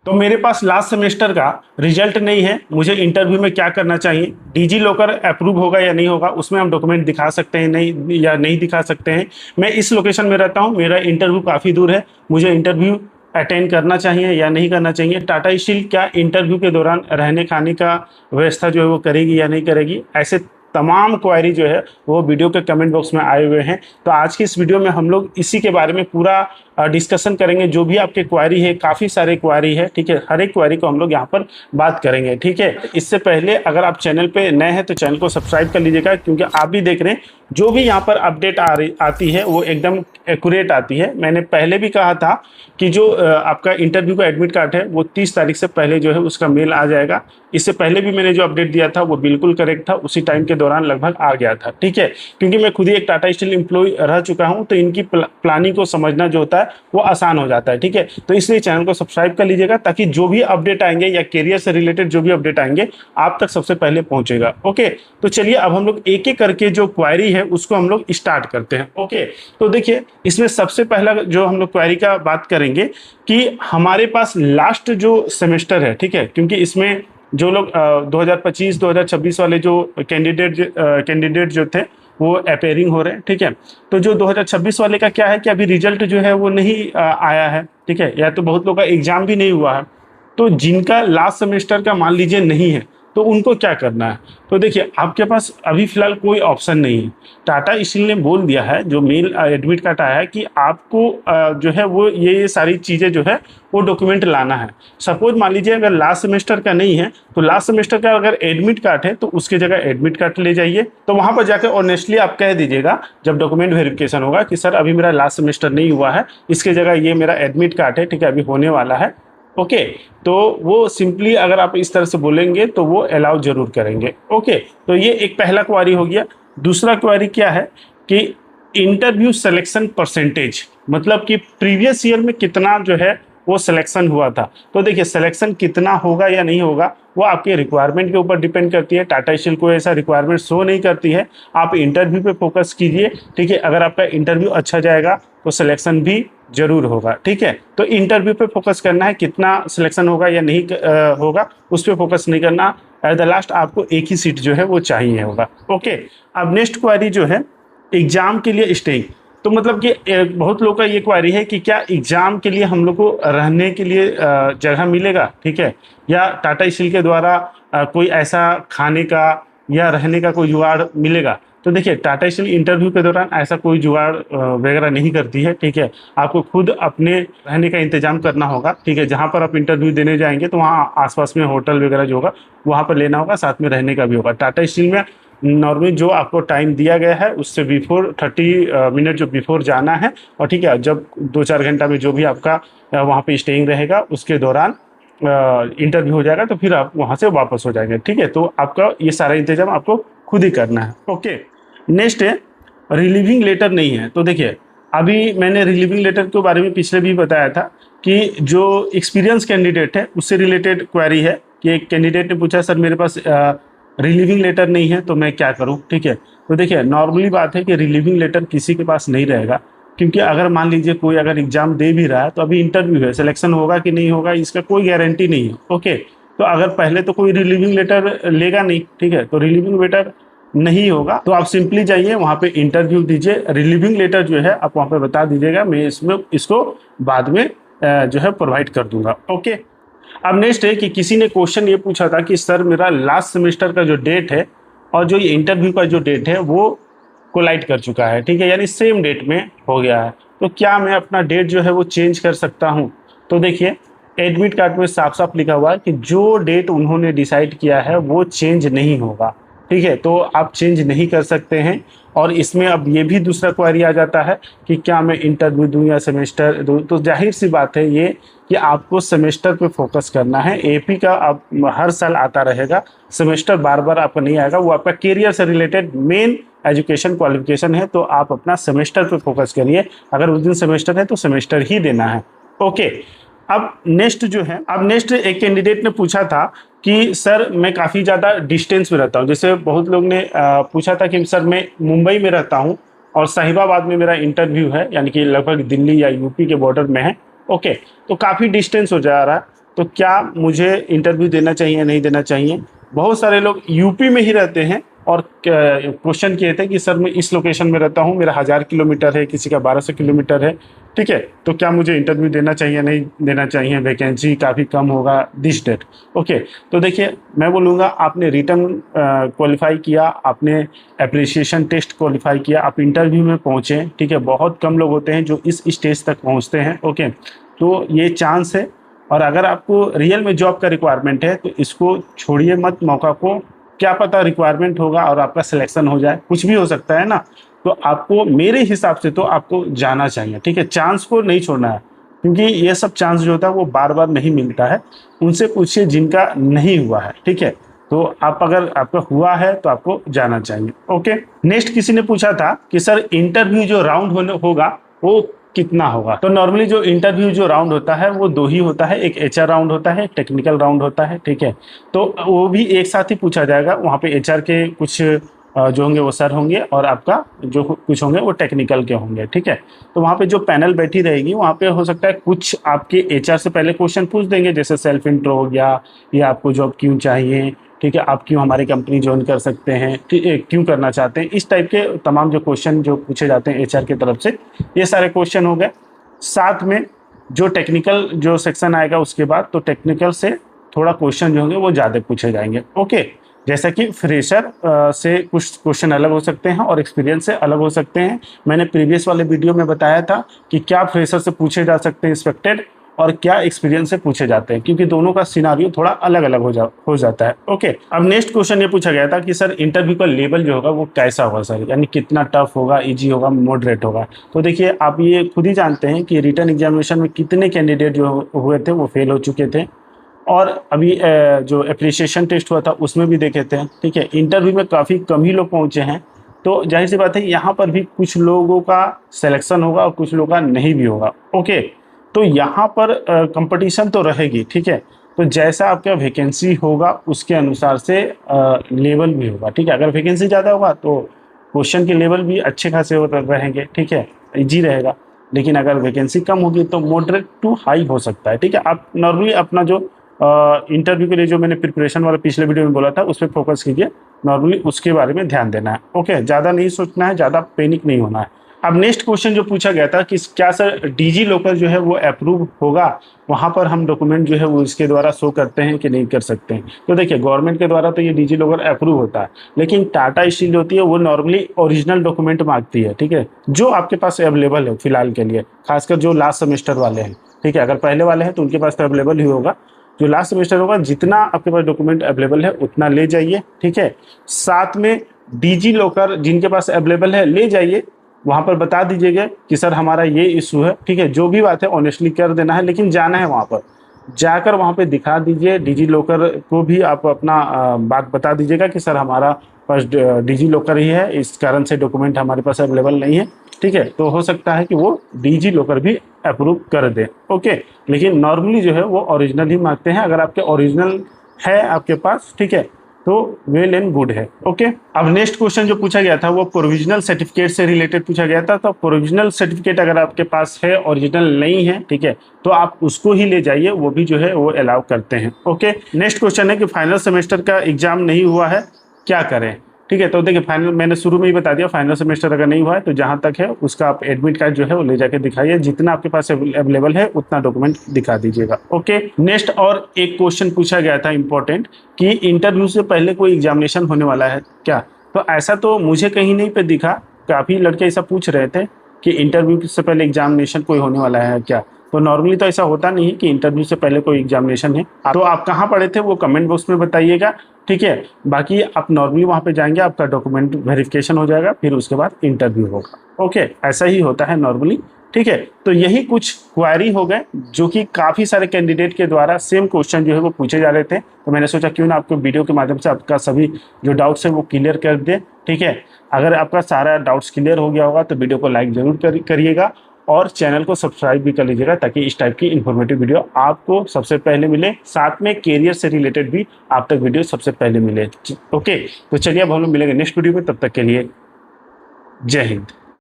तो मेरे पास last semester का रिजल्ट नहीं है, मुझे इंटरव्यू में क्या करना चाहिए, डिजी लॉकर अप्रूव होगा या नहीं होगा, उसमें हम डॉक्यूमेंट दिखा सकते हैं नहीं या नहीं दिखा सकते हैं। मैं इस लोकेशन में रहता हूँ, मेरा इंटरव्यू काफ़ी दूर है, मुझे इंटरव्यू अटेंड करना चाहिए या नहीं करना चाहिए। टाटा स्टील क्या इंटरव्यू के दौरान रहने खाने का व्यवस्था जो है वो करेगी या नहीं करेगी, ऐसे तमाम क्वेरी जो है वो वीडियो के कमेंट बॉक्स में आए हुए हैं। तो आज की इस वीडियो में हम लोग इसी के बारे में पूरा डिस्कशन करेंगे। जो भी आपके क्वेरी है, काफ़ी सारे क्वेरी है, ठीक है, हर एक क्वेरी को हम लोग यहाँ पर बात करेंगे, ठीक है। इससे पहले अगर आप चैनल पे नए हैं तो चैनल को सब्सक्राइब कर लीजिएगा, क्योंकि आप भी देख रहे हैं जो भी यहाँ पर अपडेट आती है वो एकदम एक्यूरेट आती है। मैंने पहले भी कहा था कि जो आपका इंटरव्यू का एडमिट कार्ड है वो 30 तारीख से पहले जो है उसका मेल आ जाएगा। इससे पहले भी मैंने जो अपडेट दिया था वो बिल्कुल करेक्ट था, उसी टाइम के दौरान लगभग आ गया था, ठीक है। क्योंकि मैं खुद ही एक टाटा स्टील एम्प्लॉय रह चुका हूँ, तो इनकी प्लानिंग को समझना जो होता है वो आसान हो जाता है, ठीक है। तो इसलिए चैनल को सब्सक्राइब कर लीजिएगा, ताकि जो भी अपडेट आएंगे या करियर से रिलेटेड जो भी अपडेट आएंगे आप तक सबसे पहले पहुंचेगा। ओके, तो चलिए अब हम लोग एक एक करके जो क्वेरी है उसको हम लोग स्टार्ट करते हैं। ओके, तो देखिए इसमें सबसे पहला जो हम लोग क्वेरी का बात करेंगे कि हमारे पास लास्ट जो सेमेस्टर है, ठीक है, क्योंकि इसमें जो लोग 2025-2026 वाले जो कैंडिडेट जो थे वो अपेयरिंग हो रहे हैं, ठीक है। तो जो 2026 वाले का क्या है कि अभी रिजल्ट जो है वो नहीं आया है, ठीक है, या तो बहुत लोग का एग्जाम भी नहीं हुआ है। तो जिनका लास्ट सेमेस्टर का मान लीजिए नहीं है तो उनको क्या करना है। तो देखिए आपके पास अभी फिलहाल कोई ऑप्शन नहीं है। टाटा स्टील ने बोल दिया है, जो मेल एडमिट कार्ड आया है, कि आपको जो है वो ये सारी चीज़ें जो है वो डॉक्यूमेंट लाना है। सपोज मान लीजिए अगर लास्ट सेमेस्टर का नहीं है तो लास्ट सेमेस्टर का अगर एडमिट कार्ड है तो उसकी जगह एडमिट कार्ड ले जाइए। तो वहाँ पर जाकर ऑनेस्टली आप कह दीजिएगा जब डॉक्यूमेंट वेरिफिकेशन होगा कि सर अभी मेरा लास्ट सेमेस्टर नहीं हुआ है, इसके जगह ये मेरा एडमिट कार्ड है, ठीक है, अभी होने वाला है। ओके, तो वो सिंपली अगर आप इस तरह से बोलेंगे तो वो अलाउ जरूर करेंगे। ओके, तो ये एक पहला क्वेरी हो गया। दूसरा क्वेरी क्या है कि इंटरव्यू सिलेक्शन परसेंटेज, मतलब कि प्रीवियस ईयर में कितना जो है वो सिलेक्शन हुआ था। तो देखिए सिलेक्शन कितना होगा या नहीं होगा वो आपके रिक्वायरमेंट के ऊपर डिपेंड करती है। टाटा स्टील को ऐसा रिक्वायरमेंट शो नहीं करती है, आप इंटरव्यू पे फोकस कीजिए, ठीक है। अगर आपका इंटरव्यू अच्छा जाएगा तो सिलेक्शन भी जरूर होगा, ठीक है। तो इंटरव्यू पे फोकस करना है, कितना सिलेक्शन होगा या नहीं होगा उस पर फोकस नहीं करना। एट द लास्ट आपको एक ही सीट जो है वो चाहिए होगा। ओके, अब नेक्स्ट क्वेरी जो है एग्जाम के लिए स्टेइंग। तो मतलब कि बहुत लोग का ये क्वेरी है कि क्या एग्जाम के लिए हम लोग को रहने के लिए जगह मिलेगा, ठीक है, या टाटा स्टील के द्वारा कोई ऐसा खाने का या रहने का कोई जुगाड़ मिलेगा। तो देखिए टाटा स्टील इंटरव्यू के दौरान ऐसा कोई जुगाड़ वगैरह नहीं करती है, ठीक है। आपको खुद अपने रहने का इंतजाम करना होगा, ठीक है। जहाँ पर आप इंटरव्यू देने जाएंगे तो वहाँ आसपास में होटल वगैरह जो होगा वहाँ पर लेना होगा, साथ में रहने का भी होगा। टाटा स्टील में नॉर्मली जो आपको टाइम दिया गया है उससे बिफोर 30 मिनट जो बिफोर जाना है, और ठीक है जब 2-4 घंटा में जो भी आपका वहाँ पे स्टेइंग रहेगा उसके दौरान इंटरव्यू हो जाएगा तो फिर आप वहाँ से वापस हो जाएंगे, ठीक है। तो आपका ये सारा इंतजाम आपको खुद ही करना है। ओके, नेक्स्ट है रिलीविंग लेटर नहीं है। तो देखिए अभी मैंने रिलीविंग लेटर के बारे में पिछले भी बताया था कि जो एक्सपीरियंस कैंडिडेट है उससे रिलेटेड क्वेरी है कि एक कैंडिडेट ने पूछा सर मेरे पास रिलीविंग लेटर नहीं है तो मैं क्या करूं, ठीक है। तो देखिए नॉर्मली बात है कि रिलीविंग लेटर किसी के पास नहीं रहेगा, क्योंकि अगर मान लीजिए कोई अगर एग्जाम दे भी रहा है तो अभी इंटरव्यू है, सिलेक्शन होगा कि नहीं होगा इसका कोई गारंटी नहीं है। ओके, तो अगर पहले तो कोई रिलीविंग लेटर लेगा नहीं, ठीक है, तो रिलीविंग लेटर नहीं होगा तो आप सिंपली जाइए वहाँ पे इंटरव्यू दीजिए। रिलीविंग लेटर जो है आप वहाँ पे बता दीजिएगा, मैं इसमें इसको बाद में जो है प्रोवाइड कर दूंगा। ओके, अब नेक्स्ट है कि किसी ने क्वेश्चन ये पूछा था कि सर मेरा लास्ट सेमेस्टर का जो डेट है और जो ये इंटरव्यू का जो डेट है वो कोलाइड कर चुका है, ठीक है, यानी सेम डेट में हो गया है। तो क्या मैं अपना डेट जो है वो चेंज कर सकता हूँ। तो देखिए एडमिट कार्ड में साफ साफ लिखा हुआ है कि जो डेट उन्होंने डिसाइड किया है वो चेंज नहीं होगा, ठीक है। तो आप चेंज नहीं कर सकते हैं। और इसमें अब ये भी दूसरा क्वेरी आ जाता है कि क्या मैं इंटरव्यू दूं या सेमेस्टर दूं। तो जाहिर सी बात है ये कि आपको सेमेस्टर पे फोकस करना है। एपी का आप हर साल आता रहेगा, सेमेस्टर बार बार आपका नहीं आएगा, वो आपका करियर से रिलेटेड मेन एजुकेशन क्वालिफिकेशन है। तो आप अपना सेमेस्टर पे फोकस करिए, अगर उस दिन सेमेस्टर है तो सेमेस्टर ही देना है। ओके, अब नेक्स्ट जो है, अब नेक्स्ट एक कैंडिडेट ने पूछा था कि सर मैं काफ़ी ज़्यादा डिस्टेंस में रहता हूँ। जैसे बहुत लोग ने पूछा था कि सर मैं मुंबई में रहता हूँ और साहिबाबाद में मेरा इंटरव्यू है, यानी कि लगभग दिल्ली या यूपी के बॉर्डर में है। ओके, तो काफ़ी डिस्टेंस हो जा रहा है। तो क्या मुझे इंटरव्यू देना चाहिए या नहीं देना चाहिए। बहुत सारे लोग यूपी में ही रहते हैं और क्वेश्चन किए थे कि सर मैं इस लोकेशन में रहता हूँ, मेरा 1000 किलोमीटर है, किसी का 1200 किलोमीटर है, ठीक है, तो क्या मुझे इंटरव्यू देना चाहिए नहीं देना चाहिए, वैकेंसी काफ़ी कम होगा दिस डेट। ओके, तो देखिए मैं बोलूँगा आपने रिटर्न क्वालिफाई किया, आपने अप्रिसिएशन टेस्ट क्वालिफाई किया, आप इंटरव्यू में पहुँचे, ठीक है, बहुत कम लोग होते हैं जो इस स्टेज तक पहुँचते हैं। ओके, तो ये चांस है, और अगर आपको रियल में जॉब का रिक्वायरमेंट है तो इसको छोड़िए मत मौका को, क्या पता रिक्वायरमेंट होगा और आपका सिलेक्शन हो जाए, कुछ भी हो सकता है ना। तो आपको मेरे हिसाब से तो आपको जाना चाहिए, ठीक है, चांस को नहीं छोड़ना है, क्योंकि ये सब चांस जो होता है वो बार बार नहीं मिलता है। उनसे पूछिए जिनका नहीं हुआ है, ठीक है, तो आप अगर आपका हुआ है तो आपको जाना चाहिए। ओके, नेक्स्ट किसी ने पूछा था कि सर इंटरव्यू जो राउंड होने होगा वो कितना होगा। तो नॉर्मली जो इंटरव्यू जो राउंड होता है वो दो ही होता है, एक एचआर राउंड होता है, टेक्निकल राउंड होता है, ठीक है, तो वो भी एक साथ ही पूछा जाएगा। वहाँ पे एचआर के कुछ जो होंगे वो सर होंगे और आपका जो कुछ होंगे वो टेक्निकल के होंगे, ठीक है। तो वहाँ पे जो पैनल बैठी रहेगी वहाँ पे हो सकता है कुछ आपके एचआर से पहले क्वेश्चन पूछ देंगे, जैसे सेल्फ इंट्रो हो गया, या आपको जॉब क्यों चाहिए, ठीक है, आप क्यों हमारी कंपनी ज्वाइन कर सकते हैं, क्यों करना चाहते हैं, इस टाइप के तमाम जो क्वेश्चन जो पूछे जाते हैं एचआर की तरफ से, ये सारे क्वेश्चन हो गए। साथ में जो टेक्निकल जो सेक्शन आएगा उसके बाद, तो टेक्निकल से थोड़ा क्वेश्चन जो होंगे वो ज़्यादा पूछे जाएंगे। ओके, जैसा कि फ्रेशर से कुछ क्वेश्चन अलग हो सकते हैं और एक्सपीरियंस से अलग हो सकते हैं। मैंने प्रीवियस वाले वीडियो में बताया था कि क्या फ्रेशर से पूछे जा सकते हैं एक्सपेक्टेड, और क्या एक्सपीरियंस से पूछे जाते हैं, क्योंकि दोनों का सिनारियो थोड़ा अलग अलग हो जाता है। ओके, अब नेक्स्ट क्वेश्चन ये पूछा गया था कि सर इंटरव्यू का लेवल जो होगा वो कैसा होगा सर, यानी कितना टफ होगा, इजी होगा, मॉडरेट होगा। तो देखिए आप ये खुद ही जानते हैं कि रिटर्न एग्जामिनेशन में कितने कैंडिडेट जो हुए थे वो फेल हो चुके थे, और अभी जो अप्रिसिएशन टेस्ट हुआ था उसमें भी देखे थे, ठीक है, इंटरव्यू में काफ़ी कम ही लोग पहुँचे हैं। तो जाहिर सी बात है यहाँ पर भी कुछ लोगों का सिलेक्शन होगा और कुछ लोगों का नहीं भी होगा। ओके, तो यहाँ पर कंपटीशन तो रहेगी, ठीक है, तो जैसा आपका वैकेंसी होगा उसके अनुसार से लेवल भी होगा, ठीक है। अगर वैकेंसी ज़्यादा होगा तो क्वेश्चन के लेवल भी अच्छे खासे रहेंगे, ठीक है, इजी रहेगा। लेकिन अगर वैकेंसी कम होगी तो मॉडरेट टू हाई हो सकता है, ठीक है। आप नॉर्मली अपना जो इंटरव्यू के लिए जो मैंने प्रिपरेशन वाला पिछले वीडियो में बोला था उस पर फोकस कीजिए, नॉर्मली उसके बारे में ध्यान देना है। ओके, ज़्यादा नहीं सोचना है, ज़्यादा पैनिक नहीं होना है। अब नेक्स्ट क्वेश्चन जो पूछा गया था कि क्या सर डीजी लॉकर जो है वो अप्रूव होगा, वहाँ पर हम डॉक्यूमेंट जो है वो इसके द्वारा शो करते हैं कि नहीं कर सकते हैं। तो देखिए गवर्नमेंट के द्वारा तो ये डीजी लॉकर अप्रूव होता है, लेकिन टाटा स्टील होती है वो नॉर्मली ओरिजिनल डॉक्यूमेंट मांगती है, ठीक है, जो आपके पास अवेलेबल है फिलहाल के लिए, खासकर जो लास्ट सेमेस्टर वाले हैं, ठीक है। अगर पहले वाले हैं तो उनके पास तो अवेलेबल ही होगा, जो लास्ट सेमेस्टर होगा जितना आपके पास डॉक्यूमेंट अवेलेबल है उतना ले जाइए, ठीक है। साथ में डीजी लॉकर जिनके पास अवेलेबल है ले जाइए, वहाँ पर बता दीजिएगा कि सर हमारा ये इशू है, ठीक है, जो भी बात है ऑनेस्टली कर देना है, लेकिन जाना है वहाँ पर, जाकर वहाँ पे दिखा दीजिए। डिजी लॉकर को भी आप अपना बात बता दीजिएगा कि सर हमारा पास डिजी लॉकर ही है, इस कारण से डॉक्यूमेंट हमारे पास अवेलेबल नहीं है, ठीक है। तो हो सकता है कि वो डिजी लॉकर भी अप्रूव कर दे। ओके, लेकिन नॉर्मली जो है वो ओरिजिनल ही मांगते हैं। अगर आपके ओरिजिनल है आपके पास, ठीक है, तो वेल एंड गुड है। ओके, अब नेक्स्ट क्वेश्चन जो पूछा गया था वो प्रोविजनल सर्टिफिकेट से रिलेटेड पूछा गया था। तो प्रोविजनल सर्टिफिकेट अगर आपके पास है, ओरिजिनल नहीं है, ठीक है, तो आप उसको ही ले जाइए, वो भी जो है वो अलाउ करते हैं। ओके, नेक्स्ट क्वेश्चन है कि फाइनल सेमेस्टर का एग्जाम नहीं हुआ है, क्या करें, ठीक है। तो देखिए फाइनल मैंने शुरू में ही बता दिया, फाइनल सेमेस्टर अगर नहीं हुआ है तो जहाँ तक है उसका आप एडमिट कार्ड जो है वो ले जाके दिखाइए, जितना आपके पास अवेलेबल है उतना डॉक्यूमेंट दिखा दीजिएगा। ओके, नेक्स्ट और एक क्वेश्चन पूछा गया था इंपॉर्टेंट कि इंटरव्यू से पहले कोई एग्जामिनेशन होने वाला है क्या। तो ऐसा तो मुझे कहीं नहीं पे दिखा, काफ़ी लड़के ऐसा पूछ रहे थे कि इंटरव्यू से पहले एग्जामिनेशन कोई होने वाला है क्या। तो नॉर्मली तो ऐसा होता नहीं है कि इंटरव्यू से पहले कोई एग्जामिनेशन है। तो आप कहाँ पढ़े थे वो कमेंट बॉक्स में बताइएगा, ठीक है। बाकी आप नॉर्मली वहाँ पे जाएंगे, आपका डॉक्यूमेंट वेरिफिकेशन हो जाएगा, फिर उसके बाद इंटरव्यू होगा। ओके, ऐसा ही होता है नॉर्मली, ठीक है। तो यही कुछ क्वारी हो गए जो कि काफ़ी सारे कैंडिडेट के द्वारा सेम क्वेश्चन जो है वो पूछे जा रहे थे। तो मैंने सोचा क्यों ना आपको वीडियो के माध्यम से आपका सभी जो डाउट्स है वो क्लियर कर दे, ठीक है। अगर आपका सारा डाउट्स क्लियर हो गया होगा तो वीडियो को लाइक ज़रूर करिएगा और चैनल को सब्सक्राइब भी कर लीजिएगा, ताकि इस टाइप की इन्फॉर्मेटिव वीडियो आपको सबसे पहले मिले, साथ में कैरियर से रिलेटेड भी आप तक वीडियो सबसे पहले मिले। ओके, तो चलिए अब हम लोग मिलेंगे नेक्स्ट वीडियो में, तब तक के लिए जय हिंद।